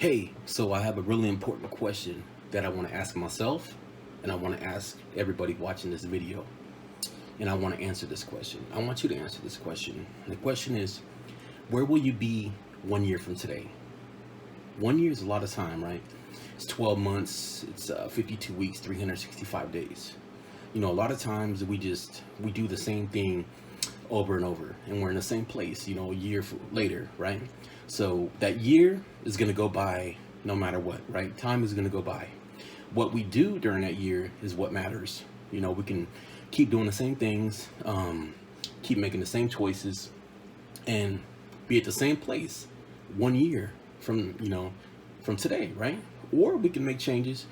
Hey, so I have a really important question that I want to ask myself, and I want to ask everybody watching this video. And I want to answer this question. I want you to answer this question. And the question is, where will you be 1 year from today? 1 year is a lot of time, right? It's 12 months, it's 52 weeks, 365 days. A lot of times we do the same thing over and over, and we're in the same place, a year later, right? So that year is going to go by no matter what, right? Time is going to go by. What we do during that year is what matters. We can keep doing the same things, keep making the same choices, and be at the same place 1 year from today, right? Or we can make changes.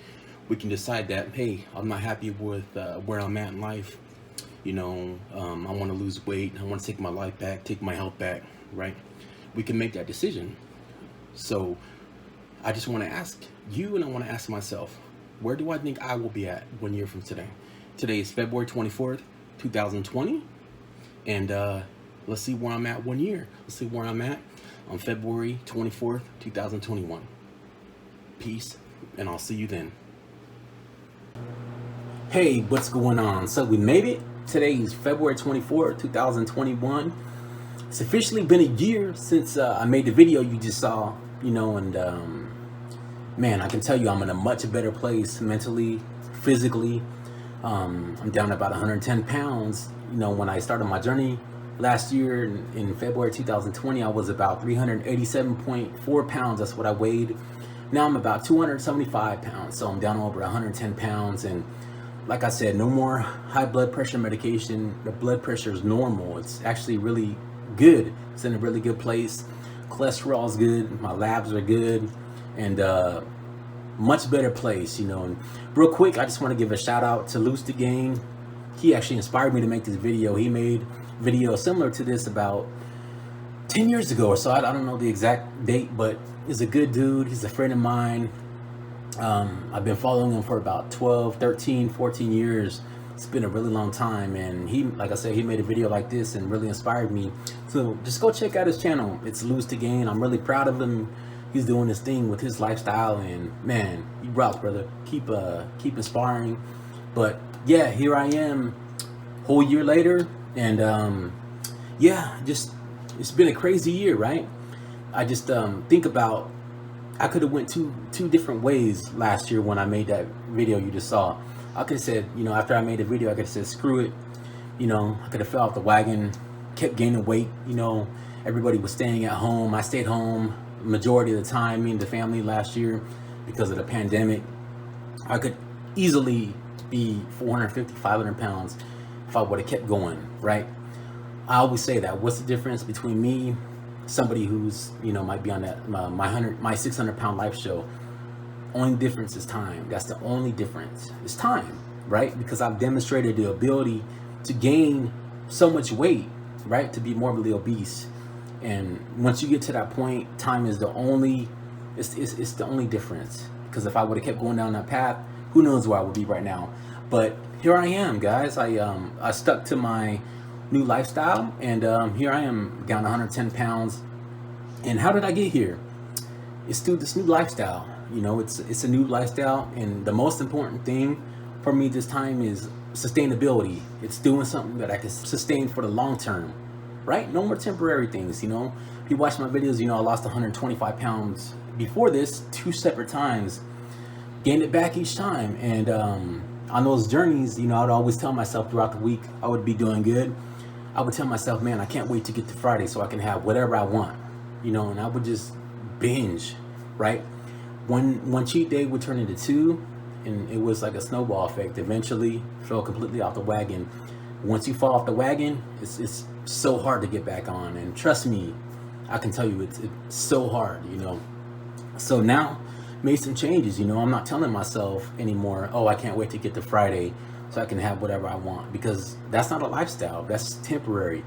We can decide that, hey, I'm not happy with where I'm at in life. I want to lose weight. I want to take my life back, take my health back, right? We can make that decision. So I just want to ask you, and I want to ask myself, where do I think I will be at 1 year from today? Today is February 24th, 2020. And let's see where I'm at 1 year. Let's see where I'm at on February 24th, 2021. Peace, and I'll see you then. Hey, what's going on? So we made it. Today is February 24th, 2021. It's officially been a year since I made the video you just saw, and man, I can tell you I'm in a much better place mentally, physically. I'm down about 110 pounds. When I started my journey last year in February 2020, I was about 387.4 pounds. That's what I weighed. Now I'm about 275 pounds, so I'm down over 110 pounds. And like I said, no more high blood pressure medication. The blood pressure is normal. It's actually really good. It's in a really good place. Cholesterol is good. My labs are good, and much better place. And real quick, I just want to give a shout out to Loose the Game. He actually inspired me to make this video. He made video similar to this about 10 years ago or so. I don't know the exact date, but he's a good dude. He's a friend of mine. I've been following him for about 12, 13, 14 years. It's been a really long time, and he, like I said, he made a video like this and really inspired me. So just go check out his channel. It's Loose the Game. I'm really proud of him. He's doing this thing with his lifestyle, and man, you rock, brother. Keep inspiring. But yeah, here I am, whole year later, and yeah, just it's been a crazy year, right? I just think about, I could have went two different ways last year when I made that video you just saw. I could have said, after I made the video, I could have said, screw it. I could have fell off the wagon, kept gaining weight. Everybody was staying at home. I stayed home majority of the time, me and the family last year because of the pandemic. I could easily be 450, 500 pounds if I would have kept going, right? I always say that. What's the difference between me, somebody who's, might be on that my 600 pound life show? Only difference is time. That's the only difference. It's time, right? Because I've demonstrated the ability to gain so much weight, right? To be morbidly obese. And once you get to that point, time is the only, it's the only difference. Because if I would have kept going down that path, who knows where I would be right now. But here I am, guys. I stuck to my new lifestyle, and here I am down 110 pounds. And how did I get here? It's through this new lifestyle. It's a new lifestyle, and the most important thing for me this time is sustainability. It's doing something that I can sustain for the long term, right? No more temporary things. If you watch my videos, I lost 125 pounds before this 2 separate times, gained it back each time. And on those journeys, I would always tell myself throughout the week I would be doing good. I would tell myself, man, I can't wait to get to Friday so I can have whatever I want, and I would just binge, right? One cheat day would turn into two, and it was like a snowball effect. Eventually, fell completely off the wagon. Once you fall off the wagon, it's so hard to get back on. And trust me, I can tell you, it's so hard, So now, made some changes. I'm not telling myself anymore, oh, I can't wait to get to Friday so I can have whatever I want, because that's not a lifestyle. That's temporary.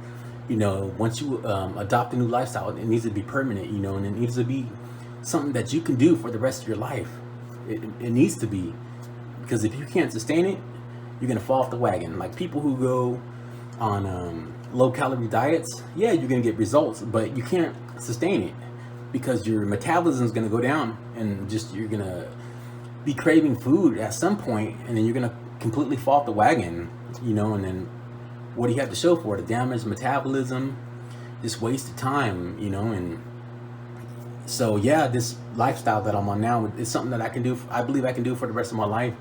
Once you adopt a new lifestyle, it needs to be permanent, and it needs to be something that you can do for the rest of your life. It needs to be, because if you can't sustain it, you're gonna fall off the wagon. Like people who go on low calorie diets, yeah, you're gonna get results, but you can't sustain it. because your metabolism is going to go down, and just you're going to be craving food at some point, and then you're going to completely fall off the wagon, you know. And then what do you have to show for it? A damaged metabolism, just wasted time, you know. And so yeah, this lifestyle that I'm on now is something that I can do. I believe I can do for the rest of my life.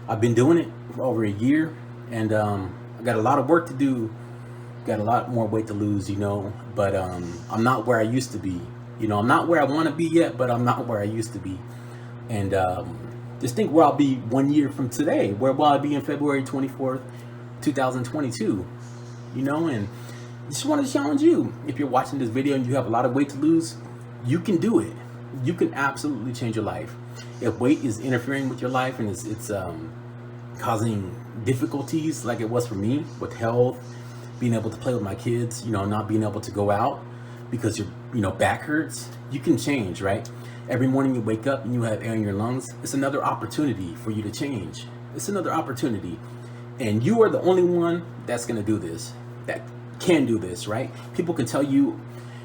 I've been doing it for over a year, and I got a lot of work to do, got a lot more weight to lose, you know. But I'm not where I used to be, you know. I'm not where I want to be yet, but I'm not where I used to be. And just think where I'll be 1 year from today. Where will I be in February 24th, 2022? You know. And just want to challenge you, if you're watching this video and you have a lot of weight to lose, you can do it. You can absolutely change your life. If weight is interfering with your life and it's causing difficulties like it was for me with health, being able to play with my kids, you know, not being able to go out because your back hurts, you can change, right? Every morning you wake up and you have air in your lungs, it's another opportunity for you to change. It's another opportunity. And you are the only one that's going to do this, that can do this, right? People can tell you,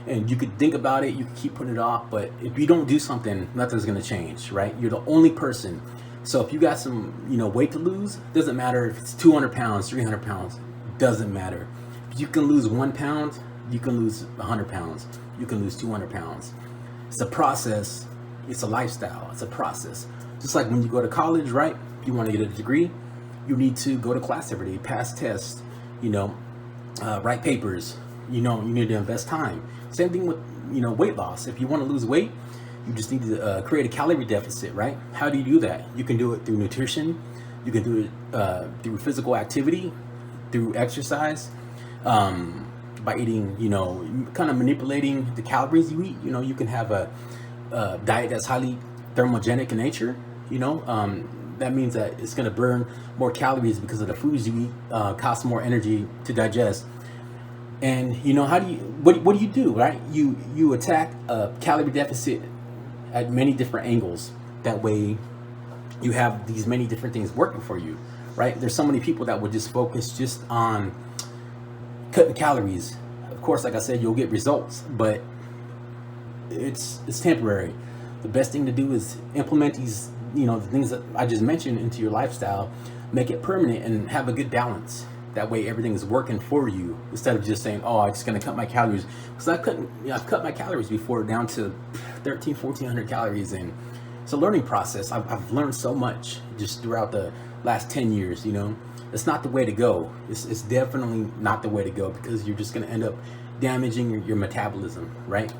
and you could think about it, you can keep putting it off, but if you don't do something, nothing's going to change, right? You're the only person. So if you got some, weight to lose, doesn't matter if it's 200 pounds, 300 pounds, doesn't matter. If you can lose 1 pound, you can lose 100 pounds, you can lose 200 pounds. It's a process. It's a lifestyle. It's a process. Just like when you go to college, right? You want to get a degree, you need to go to class every day, pass tests, write papers, you need to invest time. Same thing with, weight loss. If you want to lose weight, you just need to create a calorie deficit, right? How do you do that? You can do it through nutrition. You can do it through physical activity, through exercise, by eating, kind of manipulating the calories you eat. You can have a diet that's highly thermogenic in nature. That means that it's going to burn more calories because of the foods you eat, cost more energy to digest. And what do you do, right? You attack a calorie deficit at many different angles. That way you have these many different things working for you, right? There's so many people that would just focus just on cutting calories. Of course, like I said, you'll get results, but it's temporary. The best thing to do is implement these, the things that I just mentioned into your lifestyle, make it permanent and have a good balance. That way everything is working for you, instead of just saying, oh, I'm just going to cut my calories. Because I've cut my calories before down to 1,400 calories, and it's a learning process. I've learned so much just throughout the last 10 years. It's not the way to go. It's definitely not the way to go, because you're just going to end up damaging your metabolism, right?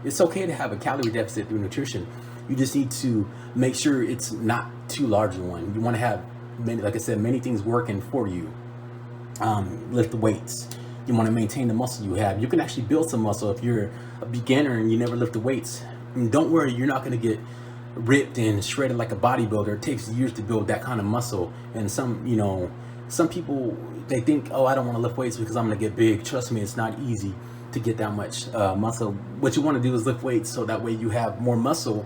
It's okay to have a calorie deficit through nutrition. You just need to make sure it's not too large a one. You want to have many things working for you. Lift the weights. You want to maintain the muscle you have. You can actually build some muscle if you're a beginner and you never lift the weights. And don't worry, you're not going to get ripped and shredded like a bodybuilder. It takes years to build that kind of muscle. And some people, they think, oh, I don't want to lift weights because I'm going to get big. Trust me, it's not easy to get that much muscle. What you want to do is lift weights so that way you have more muscle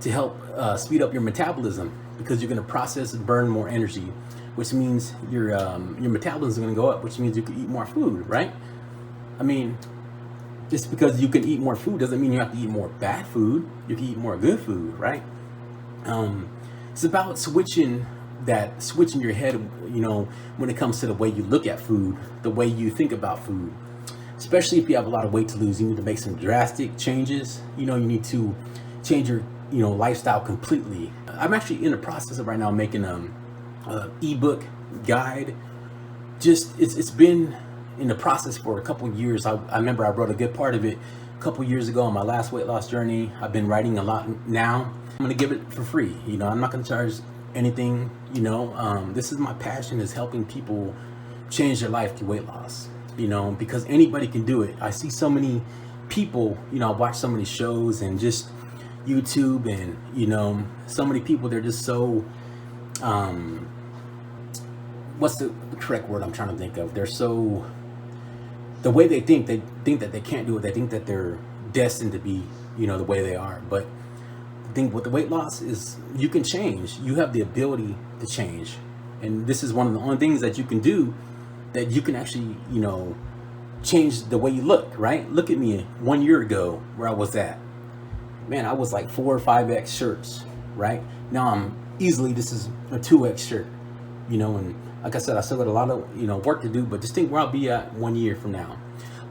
to help speed up your metabolism, because you're going to process and burn more energy, which means your metabolism is going to go up, which means you can eat more food, right? I mean, just because you can eat more food doesn't mean you have to eat more bad food. You can eat more good food, right? It's about switching your head, when it comes to the way you look at food, the way you think about food. Especially if you have a lot of weight to lose, you need to make some drastic changes. You need to change your, lifestyle completely. I'm actually in the process of right now making a ebook guide. It's been in the process for a couple of years. I remember I wrote a good part of it a couple of years ago on my last weight loss journey. I've been writing a lot now. I'm going to give it for free. I'm not going to charge anything. This is my passion, is helping people change their life through weight loss. Because anybody can do it. I see so many people, I watch so many shows and just YouTube, and so many people, they're just so what's the correct word I'm trying to think of? They're so, the way they think that they can't do it. They think that they're destined to be, the way they are. But the thing with the weight loss is you can change. You have the ability to change. And this is one of the only things that you can do, that you can actually, change the way you look, right? Look at me 1 year ago, where I was at. man, I was like 4 or 5X shirts, right? Now I'm easily, this is a 2X shirt, you know, and like I said, I still got a lot of, you know, work to do, but just think where I'll be at 1 year from now.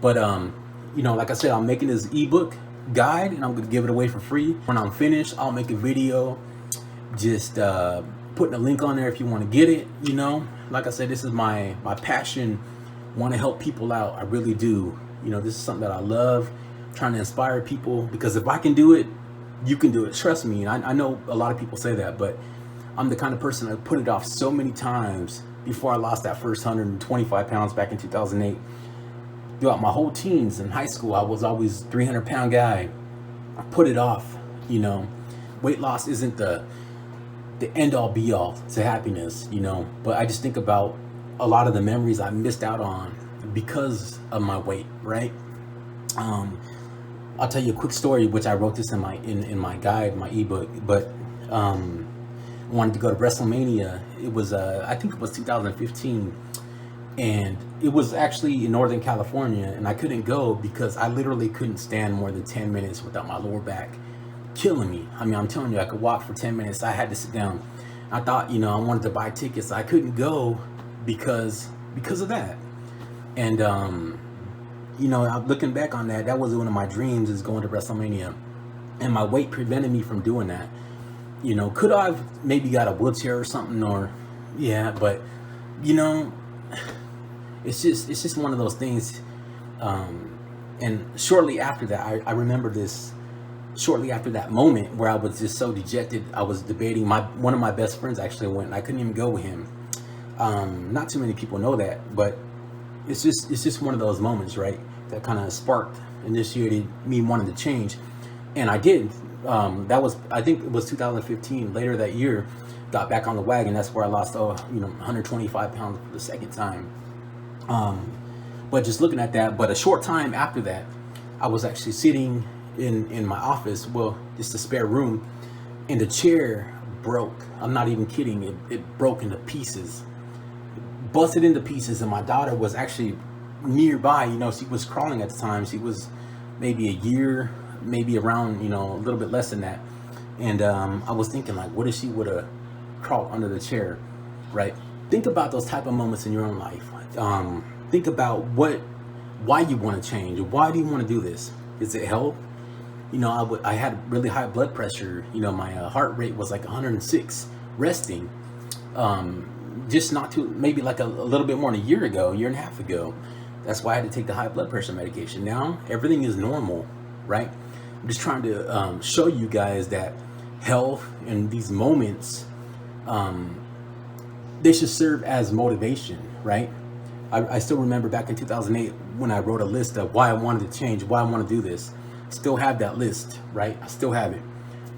But, you know, like I said, I'm making this ebook guide and I'm going to give it away for free. When I'm finished, I'll make a video, just putting a link on there if you want to get it, you know. Like I said, this is my passion. Want to help people out. I really do. You know, this is something that I love, trying to inspire people, because if I can do it, you can do it. Trust me. And I know a lot of people say that, but I'm the kind of person that put it off so many times before I lost that first 125 pounds back in 2008. Throughout my whole teens in high school, I was always 300-pound guy. I put it off, you know. Weight loss isn't the end all be all to happiness, you know, but I just think about a lot of the memories I missed out on because of my weight, right? I'll tell you a quick story, which I wrote this in my guide, my ebook, but I wanted to go to WrestleMania. It was I think it was 2015, and it was actually in Northern California, and I couldn't go because I literally couldn't stand more than 10 minutes without my lower back killing me. I mean, I'm telling you, I could walk for 10 minutes. I had to sit down. I thought, you know, I wanted to buy tickets. I couldn't go because of that. And you know, looking back on that, that was one of my dreams, is going to WrestleMania, and my weight prevented me from doing that. You know, could I've maybe got a wheelchair or something, or yeah, but you know, it's just one of those things. And shortly after that, I remember this. Shortly after that moment where I was just so dejected, I was debating. One of my best friends actually went, and I couldn't even go with him. Not too many people know that, but it's just one of those moments, right, that kind of sparked, initiated me wanting to change, and I did. That was, I think it was 2015. Later that year, got back on the wagon. That's where I lost, 125 pounds for the second time. But just looking at that, but a short time after that, I was actually sitting in my office, well, just a spare room, and the chair broke. I'm not even kidding. It broke into pieces, busted into pieces, and my daughter was actually nearby. You know, she was crawling at the time. She was maybe a year, maybe around, you know, a little bit less than that. And I was thinking, like, what if she would have crawled under the chair, right? Think about those type of moments in your own life. Think about why you want to change. Why do you want to do this? Is it health? You know, I had really high blood pressure. You know, my heart rate was like 106 resting. Just not too, maybe like a little bit more than a year and a half ago. That's why I had to take the high blood pressure medication. Now everything is normal, right? I'm just trying to show you guys that health and these moments, they should serve as motivation, right? I still remember back in 2008 when I wrote a list of why I wanted to change, why I want to do this. Still have that list, right? I still have it.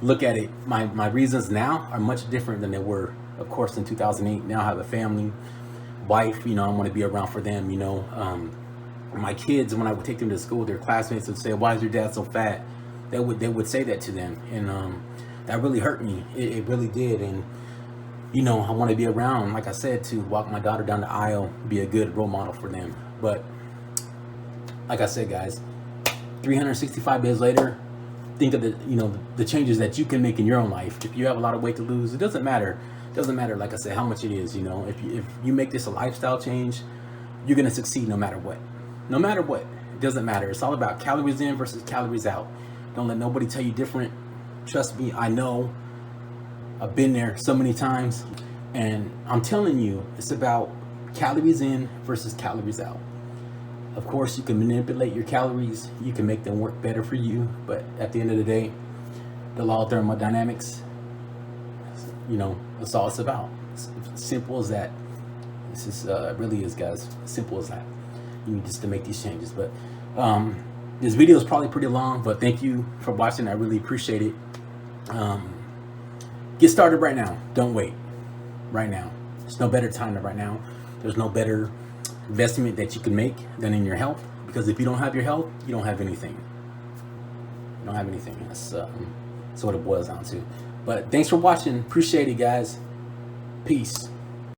Look at it. My reasons now are much different than they were, of course, in 2008. Now I have a family, wife, you know, I want to be around for them, you know. My kids, when I would take them to school, their classmates would say, "Why is your dad so fat?" They would say that to them, and that really hurt me. It really did. And you know, I want to be around, like I said, to walk my daughter down the aisle, be a good role model for them. But like I said, guys, 365 days later, think of the changes that you can make in your own life. If you have a lot of weight to lose, it doesn't matter. It doesn't matter, like I said, how much it is. You know, if you make this a lifestyle change, you're gonna succeed no matter what. No matter what, it doesn't matter. It's all about calories in versus calories out. Don't let nobody tell you different. Trust me, I know. I've been there so many times, and I'm telling you, it's about calories in versus calories out. Of course, you can manipulate your calories. You can make them work better for you. But at the end of the day, the law of thermodynamics, you know, that's all it's about. It's simple as that. This is really is, guys. Simple as that. You need just to make these changes. But this video is probably pretty long, but thank you for watching. I really appreciate it. Get started right now. Don't wait. Right now. There's no better time than right now. There's no better investment that you can make than in your health, because if you don't have your health, you don't have anything. You don't have anything. That's what it boils down to. But thanks for watching. Appreciate it, guys. Peace.